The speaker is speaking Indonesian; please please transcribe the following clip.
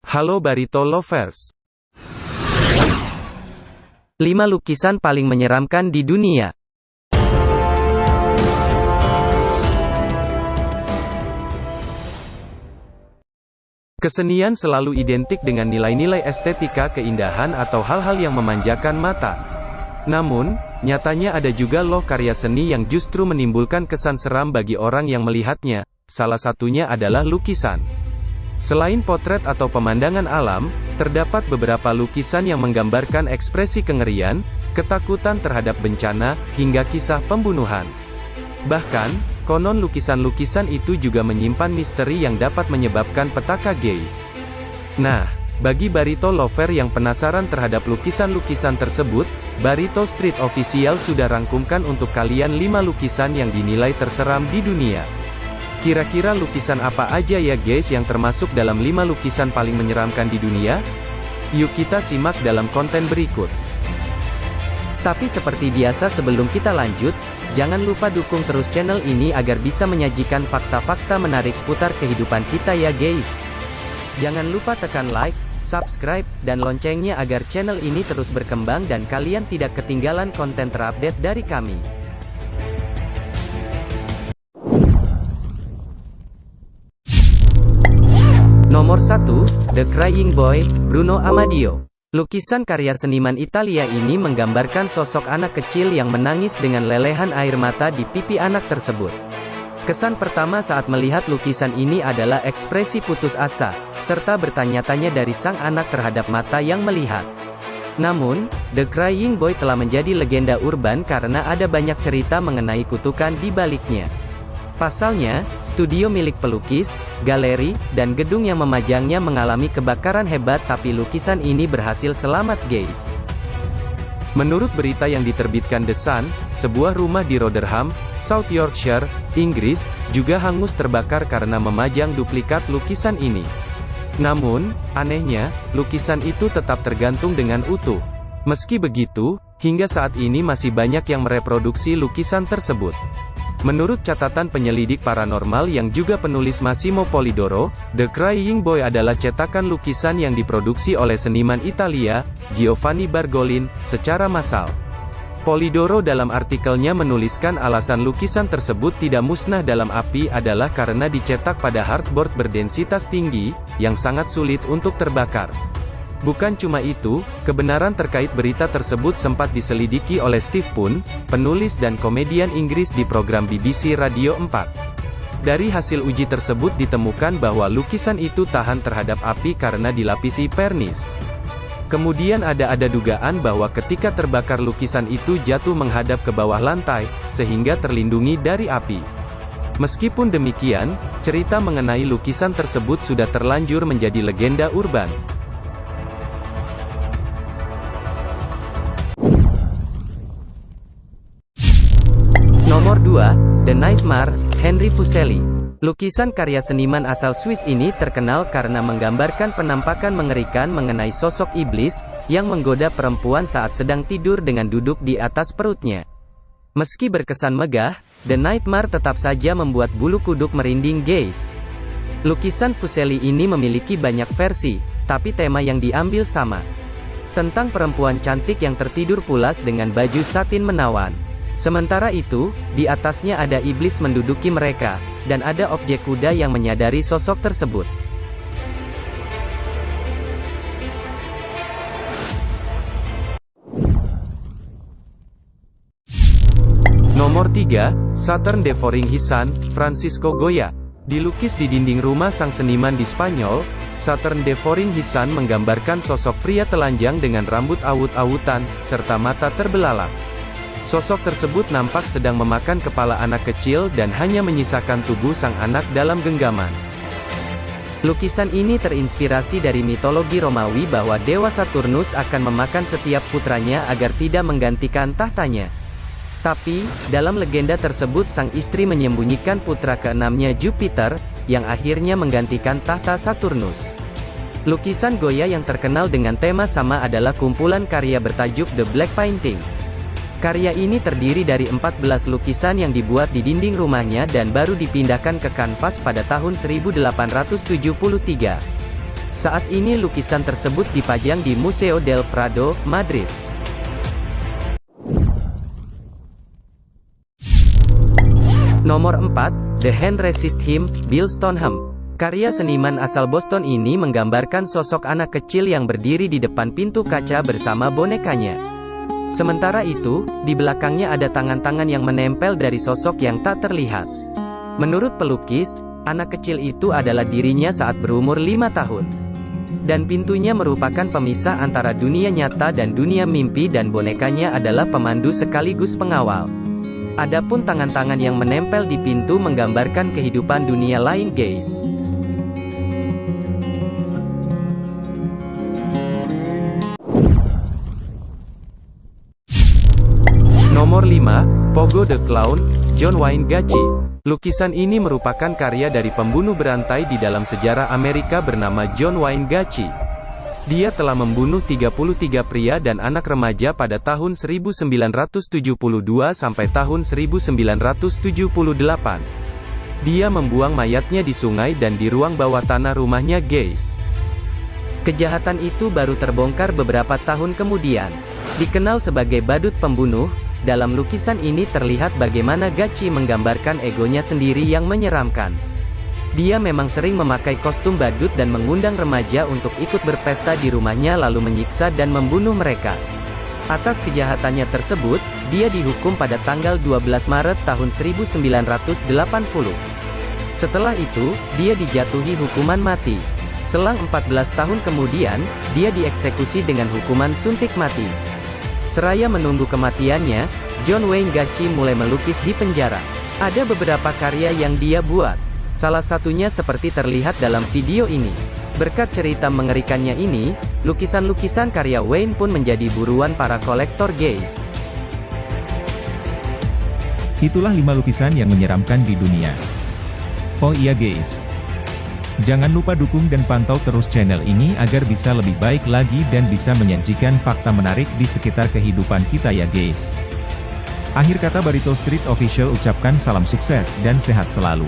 Halo Barito Lovers. 5 lukisan paling menyeramkan di dunia. Kesenian selalu identik dengan nilai-nilai estetika keindahan atau hal-hal yang memanjakan mata. Namun, nyatanya ada juga loh karya seni yang justru menimbulkan kesan seram bagi orang yang melihatnya. Salah satunya adalah lukisan. Selain potret atau pemandangan alam, terdapat beberapa lukisan yang menggambarkan ekspresi kengerian, ketakutan terhadap bencana, hingga kisah pembunuhan. Bahkan, konon lukisan-lukisan itu juga menyimpan misteri yang dapat menyebabkan petaka gaze. Nah, bagi Barito Lover yang penasaran terhadap lukisan-lukisan tersebut, Barito Street Official sudah rangkumkan untuk kalian 5 lukisan yang dinilai terseram di dunia. Kira-kira lukisan apa aja ya guys yang termasuk dalam 5 lukisan paling menyeramkan di dunia? Yuk kita simak dalam konten berikut. Tapi seperti biasa sebelum kita lanjut, jangan lupa dukung terus channel ini agar bisa menyajikan fakta-fakta menarik seputar kehidupan kita ya guys. Jangan lupa tekan like, subscribe, dan loncengnya agar channel ini terus berkembang dan kalian tidak ketinggalan konten terupdate dari kami. Nomor 1, The Crying Boy, Bruno Amadio. Lukisan karya seniman Italia ini menggambarkan sosok anak kecil yang menangis dengan lelehan air mata di pipi anak tersebut. Kesan pertama saat melihat lukisan ini adalah ekspresi putus asa, serta bertanya-tanya dari sang anak terhadap mata yang melihat. Namun, The Crying Boy telah menjadi legenda urban karena ada banyak cerita mengenai kutukan di baliknya. Pasalnya, studio milik pelukis, galeri, dan gedung yang memajangnya mengalami kebakaran hebat tapi lukisan ini berhasil selamat guys. Menurut berita yang diterbitkan The Sun, sebuah rumah di Rotherham, South Yorkshire, Inggris, juga hangus terbakar karena memajang duplikat lukisan ini. Namun, anehnya, lukisan itu tetap tergantung dengan utuh. Meski begitu, hingga saat ini masih banyak yang mereproduksi lukisan tersebut. Menurut catatan penyelidik paranormal yang juga penulis Massimo Polidoro, The Crying Boy adalah cetakan lukisan yang diproduksi oleh seniman Italia, Giovanni Bargolin, secara massal. Polidoro dalam artikelnya menuliskan alasan lukisan tersebut tidak musnah dalam api adalah karena dicetak pada hardboard berdensitas tinggi, yang sangat sulit untuk terbakar. Bukan cuma itu, kebenaran terkait berita tersebut sempat diselidiki oleh Steve Poon, penulis dan komedian Inggris di program BBC Radio 4. Dari hasil uji tersebut ditemukan bahwa lukisan itu tahan terhadap api karena dilapisi pernis. Kemudian ada dugaan bahwa ketika terbakar lukisan itu jatuh menghadap ke bawah lantai, sehingga terlindungi dari api. Meskipun demikian, cerita mengenai lukisan tersebut sudah terlanjur menjadi legenda urban. Nomor 2, The Nightmare, Henri Fuseli. Lukisan karya seniman asal Swiss ini terkenal karena menggambarkan penampakan mengerikan mengenai sosok iblis, yang menggoda perempuan saat sedang tidur dengan duduk di atas perutnya. Meski berkesan megah, The Nightmare tetap saja membuat bulu kuduk merinding guys. Lukisan Fuseli ini memiliki banyak versi, tapi tema yang diambil sama. Tentang perempuan cantik yang tertidur pulas dengan baju satin menawan. Sementara itu, di atasnya ada iblis menduduki mereka, dan ada objek kuda yang menyadari sosok tersebut. Nomor 3, Saturn Devouring His Son, Francisco Goya. Dilukis di dinding rumah sang seniman di Spanyol, Saturn Devouring His Son menggambarkan sosok pria telanjang dengan rambut awut-awutan, serta mata terbelalak. Sosok tersebut nampak sedang memakan kepala anak kecil dan hanya menyisakan tubuh sang anak dalam genggaman. Lukisan ini terinspirasi dari mitologi Romawi bahwa Dewa Saturnus akan memakan setiap putranya agar tidak menggantikan tahtanya. Tapi, dalam legenda tersebut sang istri menyembunyikan putra keenamnya Jupiter, yang akhirnya menggantikan tahta Saturnus. Lukisan Goya yang terkenal dengan tema sama adalah kumpulan karya bertajuk The Black Painting. Karya ini terdiri dari 14 lukisan yang dibuat di dinding rumahnya dan baru dipindahkan ke kanvas pada tahun 1873. Saat ini lukisan tersebut dipajang di Museo del Prado, Madrid. Nomor 4, The Hand Resist Him, Bill Stoneham. Karya seniman asal Boston ini menggambarkan sosok anak kecil yang berdiri di depan pintu kaca bersama bonekanya. Sementara itu, di belakangnya ada tangan-tangan yang menempel dari sosok yang tak terlihat. Menurut pelukis, anak kecil itu adalah dirinya saat berumur 5 tahun. Dan pintunya merupakan pemisah antara dunia nyata dan dunia mimpi, dan bonekanya adalah pemandu sekaligus pengawal. Adapun tangan-tangan yang menempel di pintu menggambarkan kehidupan dunia lain, guys. Nomor 5, Pogo the Clown, John Wayne Gacy. Lukisan ini merupakan karya dari pembunuh berantai di dalam sejarah Amerika bernama John Wayne Gacy. Dia telah membunuh 33 pria dan anak remaja pada tahun 1972 sampai tahun 1978. Dia membuang mayatnya di sungai dan di ruang bawah tanah rumahnya, guys. Kejahatan itu baru terbongkar beberapa tahun kemudian. Dikenal sebagai badut pembunuh, dalam lukisan ini terlihat bagaimana Gacy menggambarkan egonya sendiri yang menyeramkan. Dia memang sering memakai kostum badut dan mengundang remaja untuk ikut berpesta di rumahnya lalu menyiksa dan membunuh mereka. Atas kejahatannya tersebut, dia dihukum pada tanggal 12 Maret tahun 1980. Setelah itu, dia dijatuhi hukuman mati. Selang 14 tahun kemudian, dia dieksekusi dengan hukuman suntik mati. Seraya menunggu kematiannya, John Wayne Gacy mulai melukis di penjara. Ada beberapa karya yang dia buat. Salah satunya seperti terlihat dalam video ini. Berkat cerita mengerikannya ini, lukisan-lukisan karya Wayne pun menjadi buruan para kolektor, guys. Itulah 5 lukisan yang menyeramkan di dunia. Oh iya guys. Jangan lupa dukung dan pantau terus channel ini agar bisa lebih baik lagi dan bisa menyajikan fakta menarik di sekitar kehidupan kita ya guys. Akhir kata Barito Street Official ucapkan salam sukses dan sehat selalu.